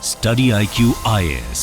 Study IQ IAS,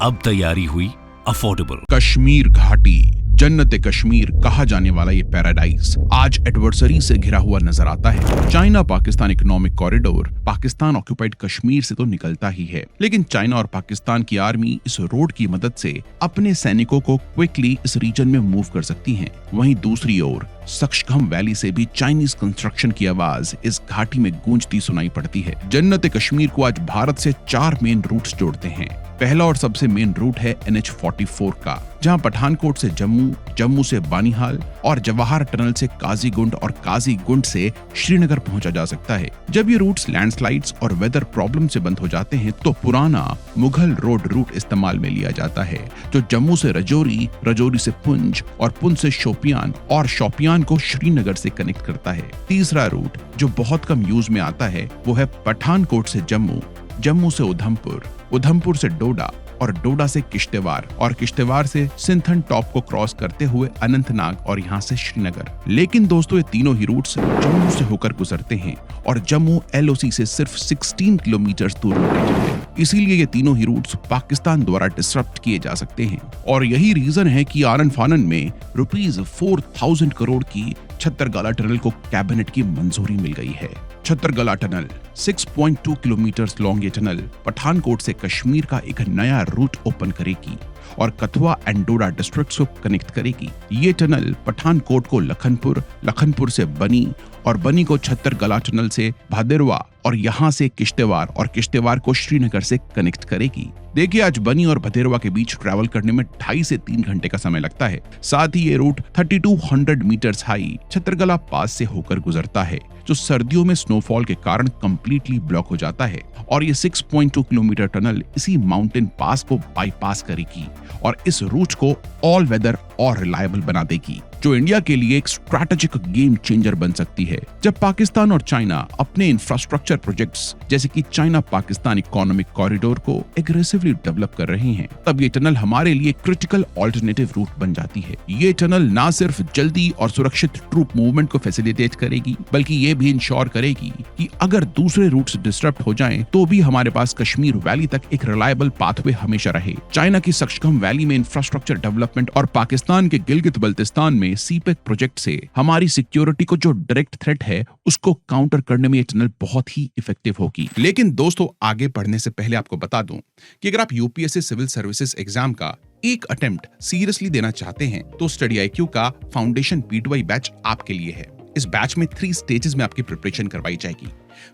अब तैयारी हुई अफोर्डेबल। कश्मीर घाटी, जन्नत कश्मीर कहा जाने वाला ये पैराडाइज आज एडवर्सरी से घिरा हुआ नजर आता है। China Pakistan economic corridor Pakistan occupied Kashmir से तो निकलता ही है, लेकिन चाइना और पाकिस्तान की आर्मी इस रोड की मदद से अपने सैनिकों को क्विकली इस रीजन में मूव कर सकती हैं। वहीं दूसरी ओर सक्शगम वैली से भी चाइनीज कंस्ट्रक्शन की आवाज इस घाटी में गूंजती सुनाई पड़ती है। जन्नत कश्मीर को आज भारत से 4 मेन रूट्स जोड़ते हैं। पहला और सबसे मेन रूट है NH-44 का, जहां पठानकोट से जम्मू, जम्मू से बानीहाल और जवाहर टनल से काजीगुंड और काजीगुंड से श्रीनगर पहुंचा जा सकता है। जब ये रूट्स लैंडस्लाइड्स और वेदर प्रॉब्लम से बंद हो जाते हैं तो पुराना मुगल रोड रूट इस्तेमाल में लिया जाता है, जो जम्मू से रजौरी, रजौरी से पुंछ और पुंछ से शोपियान और शोपियान को श्रीनगर से कनेक्ट करता है। तीसरा रूट जो बहुत कम यूज में आता है वो है पठानकोट से जम्मू, जम्मू से उधमपुर, उधमपुर से डोडा और डोडा से किश्तवाड़ और किश्तवाड़ से सिंथन टॉप को क्रॉस करते हुए अनंतनाग और यहाँ से श्रीनगर। लेकिन दोस्तों ये तीनों ही रूट्स जम्मू से होकर गुजरते हैं और जम्मू LOC से सिर्फ 16 किलोमीटर दूर लोकेटेड है। इसीलिए ये तीनों ही रूट्स पाकिस्तान द्वारा डिसरप्ट किए जा सकते हैं और यही रीजन है कि आनन फानन में ₹4,000 करोड़ की छत्तरगला टनल को कैबिनेट की मंजूरी मिल गई है। छत्तरगला टनल 6.2 किलोमीटर लॉन्ग ये टनल पठानकोट से कश्मीर का एक नया रूट ओपन करेगी और कथुआ एंड डोडा डिस्ट्रिक्ट्स को कनेक्ट करेगी। ये टनल पठानकोट को लखनपुर, लखनपुर से बनी और बनी को छत्तरगला टनल से भादेरवा और यहाँ से किश्तवाड़ और किश्तवाड़ को श्रीनगर से कनेक्ट करेगी। देखिए आज बनी और भदेरवा के बीच ट्रैवल करने में 2.5 से 3 घंटे का समय लगता है। साथ ही ये रूट 3200 मीटर्स हाई छत्तरगला पास से होकर गुजरता है, जो सर्दियों में स्नोफॉल के कारण कंप्लीटली ब्लॉक हो जाता है और ये 6.2 किलोमीटर टनल इसी माउंटेन पास को बाईपास करेगी और इस रूट को ऑल वेदर और रिलायबल बना देगी, जो इंडिया के लिए एक स्ट्रैटेजिक गेम चेंजर बन सकती है। जब पाकिस्तान और चाइना अपने इंफ्रास्ट्रक्चर प्रोजेक्ट्स जैसे कि चाइना पाकिस्तान इकोनॉमिक कॉरिडोर को एग्रेसिवली डेवलप कर रहे हैं, तब ये टनल हमारे लिए क्रिटिकल ऑल्टरनेटिव रूट बन जाती है। ये टनल ना सिर्फ जल्दी और सुरक्षित ट्रूप मूवमेंट को फैसिलिटेट करेगी, बल्कि ये भी इंश्योर करेगी कि अगर दूसरे रूट्स डिस्टर्ब हो जाएं, तो भी हमारे पास कश्मीर वैली तक एक रिलायबल पाथवे हमेशा रहे। चाइना की सक्शगम वैली में इंफ्रास्ट्रक्चर डेवलपमेंट और पाकिस्तान के गिलगित बल्तिस्तान में सीपेक प्रोजेक्ट से हमारी सिक्योरिटी को जो डायरेक्ट थ्रेट है उसको काउंटर करने में ये टनल बहुत ही इफेक्टिव होगी। लेकिन दोस्तों आगे बढ़ने से पहले आपको बता दूं कि अगर आप UPSC सिविल सर्विसेज एग्जाम का एक अटेम्प्ट सीरियसली देना चाहते हैं तो स्टडी IQ का फाउंडेशन P2I बैच आपके लिए है। इस बैच में 3 स्टेजेस में आपकी प्रिपरेशन करवाई जाएगी।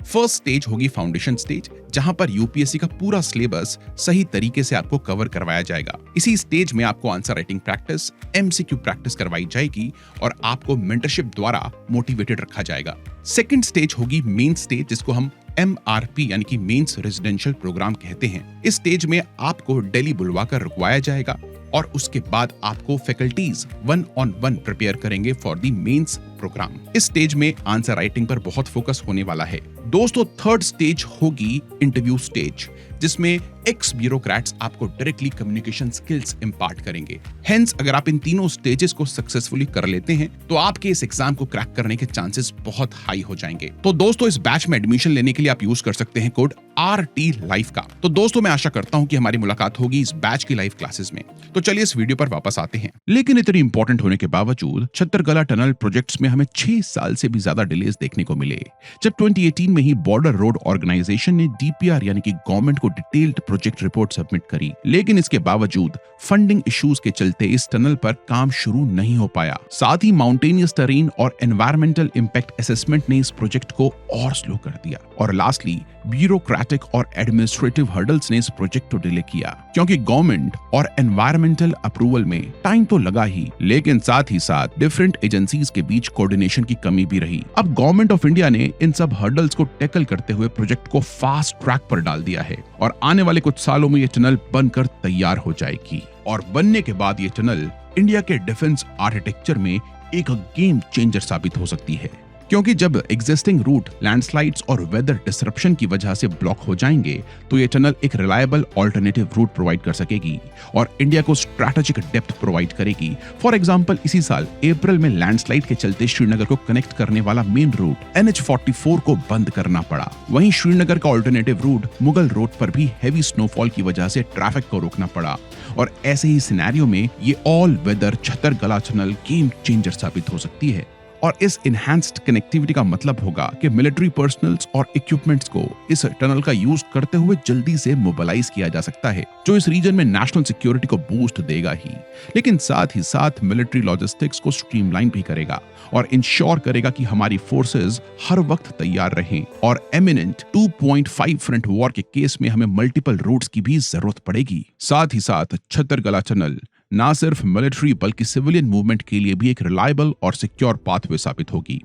फर्स्ट स्टेज होगी फाउंडेशन स्टेज, जहां पर UPSC का पूरा सिलेबस सही तरीके से आपको कवर करवाया जाएगा। इसी स्टेज में आपको answer writing practice, MCQ practice करवाई जाएगी और आपको मेंटरशिप द्वारा मोटिवेटेड रखा जाएगा। सेकंड स्टेज होगी मेन स्टेज, जिसको हम MRP यानी कि मेंस रेजिडेंशियल प्रोग्राम कहते हैं। इस स्टेज में आपको दिल्ली बुलवाकर रुकवाया जाएगा और उसके बाद आपको फैकल्टीज 1-on-1 प्रिपेयर करेंगे फॉर द मेंस प्रोग्राम। इस स्टेज में आंसर राइटिंग पर बहुत फोकस होने वाला है। दोस्तों थर्ड स्टेज होगी इंटरव्यू स्टेज, जिसमें एक्स ब्यूरोक्रेट्स आपको डायरेक्टली कम्युनिकेशन स्किल्स इंपार्ट करेंगे। हेंस अगर आप इन तीनों स्टेजेस को सक्सेसफुली कर लेते हैं तो आपके इस एग्जाम को क्रैक करने के चांसेस बहुत हाई हो जाएंगे। तो दोस्तों इस बैच में एडमिशन लेने के लिए आप यूज कर सकते हैं कोड RT लाइव का। तो दोस्तों मैं आशा करता हूं कि हमारी मुलाकात होगी इस बैच की लाइव क्लासेस में। तो चलिए इस वीडियो पर वापस आते हैं। लेकिन इतनी इंपॉर्टेंट होने के बावजूद छत्तरगला टनल प्रोजेक्ट्स में हमें 6 साल से भी ज्यादा डिलेज देखने को मिले। जब 2018 में ही बॉर्डर रोड ऑर्गेनाइजेशन ने DPR यानी कि गवर्नमेंट को डिटेल्ड प्रोजेक्ट रिपोर्ट सबमिट करी, लेकिन इसके बावजूद फंडिंग इश्यूज के चलते इस टनल पर काम शुरू नहीं हो पाया। साथ ही माउंटेनियस टेरेन और एनवायरमेंटल इंपैक्ट असेसमेंट ने इस प्रोजेक्ट को और स्लो कर दिया और लास्टली ब्यूरोक्रेटिक और एडमिनिस्ट्रेटिव हर्डल्स ने इस प्रोजेक्ट को डिले किया, क्योंकि गवर्नमेंट और एनवायरमेंटल अप्रूवल में टाइम तो लगा ही, लेकिन साथ ही साथ डिफरेंट एजेंसीज के बीच कोऑर्डिनेशन की कमी भी रही। अब गवर्नमेंट ऑफ इंडिया ने इन सब हर्डल्स को टैकल करते हुए प्रोजेक्ट को फास्ट ट्रैक पर डाल दिया है और आने वाले कुछ सालों में ये टनल बनकर तैयार हो जाएगी और बनने के बाद ये टनल इंडिया के डिफेंस आर्किटेक्चर में एक गेम चेंजर साबित हो सकती है। क्योंकि जब एग्जिस्टिंग रूट लैंडस्लाइड्स और वेदर डिसरप्शन की वजह से ब्लॉक हो जाएंगे तो ये टनल एक रिलायबल ऑल्टरनेटिव रूट प्रोवाइड कर सकेगी और इंडिया को स्ट्रैटेजिक डेप्थ प्रोवाइड करेगी। फॉर एग्जांपल, इसी साल अप्रैल में लैंडस्लाइड के चलते श्रीनगर को कनेक्ट करने वाला मेन रूट NH-44 को बंद करना पड़ा। वहीं श्रीनगर का ऑल्टरनेटिव रूट मुगल रोड पर भी हेवी स्नोफॉल की वजह से ट्रैफिक को रोकना पड़ा और ऐसे ही सिनेरियो में ये all weather Chhatergala tunnel game changer साबित हो सकती है। और इस इनहैंस्ड कनेक्टिविटी का मतलब होगा कि मिलिट्री पर्सनल्स और इक्विपमेंट्स को इस टनल का यूज करते हुए जल्दी से मोबिलाइज किया जा सकता है, जो इस रीजन में नेशनल सिक्योरिटी को बूस्ट देगा ही, लेकिन साथ ही साथ मिलिट्री लॉजिस्टिक्स को स्ट्रीमलाइन भी करेगा और इंश्योर करेगा कि हमारी फोर्सेस हर वक्त तैयार रहें और एमिनेंट 2.5 फ्रंट वॉर के केस में हमें मल्टीपल रूट्स की भी जरूरत पड़ेगी। साथ ही साथ छतरगला टनल ना सिर्फ मिलिट्री बल्कि सिविलियन मूवमेंट के लिए भी एक रिलायबल और सिक्योर पाथवे साबित होगी।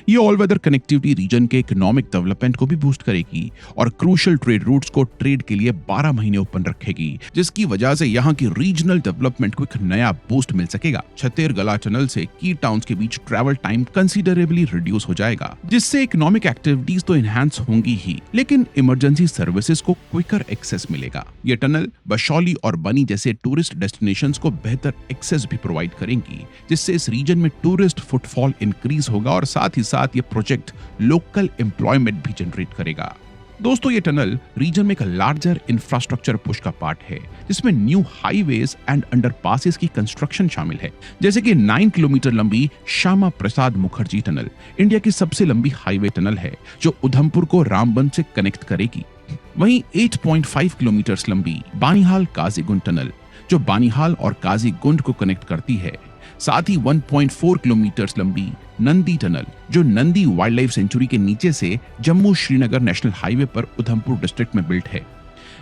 ये ऑल वेदर कनेक्टिविटी रीजन के इकोनॉमिक डेवलपमेंट को भी बूस्ट करेगी और क्रूशियल ट्रेड रूट्स को ट्रेड के लिए 12 महीने ओपन रखेगी, जिसकी वजह से यहाँ की रीजनल डेवलपमेंट को एक नया बूस्ट मिल सकेगा। छतरगला टनल से की टाउन्स के बीच ट्रैवल टाइम कंसिडरेबली रिड्यूस हो जाएगा, जिससे इकोनॉमिक एक्टिविटीज तो एनहांस होंगी ही, लेकिन इमरजेंसी सर्विसेज को क्विकर एक्सेस मिलेगा। ये टनल बशौली और बनी जैसे टूरिस्ट डेस्टिनेशंस को बेहतर एक्सेस भी प्रोवाइड करेंगी, जिससे इस रीजन में टूरिस्ट फुटफॉल इंक्रीज होगा और साथ ही साथ ये प्रोजेक्ट लोकल एम्प्लॉयमेंट भी जनरेट करेगा। दोस्तों, ये टनल रीजन में एक लार्जर इंफ्रास्ट्रक्चर पुश का पार्ट है, जिसमें न्यू हाईवेज एंड अंडरपासेस की कंस्ट्रक्शन शामिल है, जैसे कि 9 किलोमीटर लंबी श्यामा प्रसाद मुखर्जी टनल इंडिया की सबसे लंबी हाईवे टनल है, जो उधमपुर को रामबन से कनेक्ट करेगी। वहीं 8.5 किलोमीटर लंबी बानीहाल काजीगुंड टनल, जो बानीहाल और काजीगुंड को कनेक्ट करती है। साथ ही 1.4 किलोमीटर लंबी नंदी टनल, जो नंदी वाइल्ड लाइफ सेंचुरी के नीचे से जम्मू श्रीनगर नेशनल हाईवे पर उधमपुर डिस्ट्रिक्ट में बिल्ट है।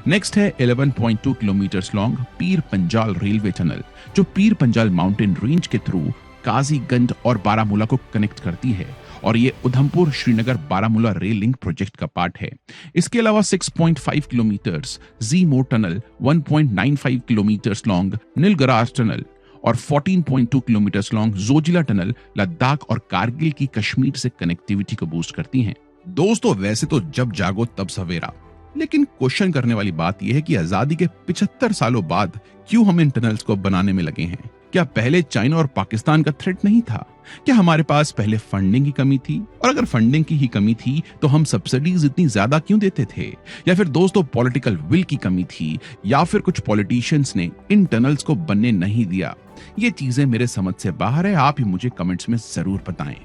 नेक्स्ट है 11.2 kilometre long Pir Panjal railway tunnel, जो पीर पंजाल माउंटेन रेंज के थ्रू काजीगंज और बारामूला को कनेक्ट करती है और ये Udhampur Srinagar Baramulla rail link project का पार्ट है। इसके अलावा 6.5 kilometre Z-Morh tunnel, 1.95 kilometre long Nilgrar tunnel और 14.2 kilometre long Zojila tunnel Ladakh और कारगिल की कश्मीर से कनेक्टिविटी को बूस्ट करती हैं। दोस्तों, वैसे तो जब जागो तब सवेरा, लेकिन क्वेश्चन करने वाली बात यह है कि आजादी के 75 सालों बाद क्यों हम इन टनल्स को बनाने में लगे हैं? क्या पहले चाइना और पाकिस्तान का थ्रेट नहीं था? क्या हमारे पास पहले फंडिंग की कमी थी? और अगर फंडिंग की ही कमी थी तो हम सब्सिडीज इतनी ज्यादा क्यों देते थे? या फिर दोस्तों पॉलिटिकल विल की कमी थी? या फिर कुछ पॉलिटिशियंस ने इन टनल्स को बनने नहीं दिया? ये चीजें मेरे समझ से बाहर है, आप ही मुझे कमेंट्स में जरूर बताएं।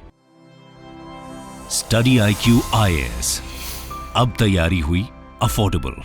स्टडी IQ IAS, अब तैयारी हुई अफोर्डेबल।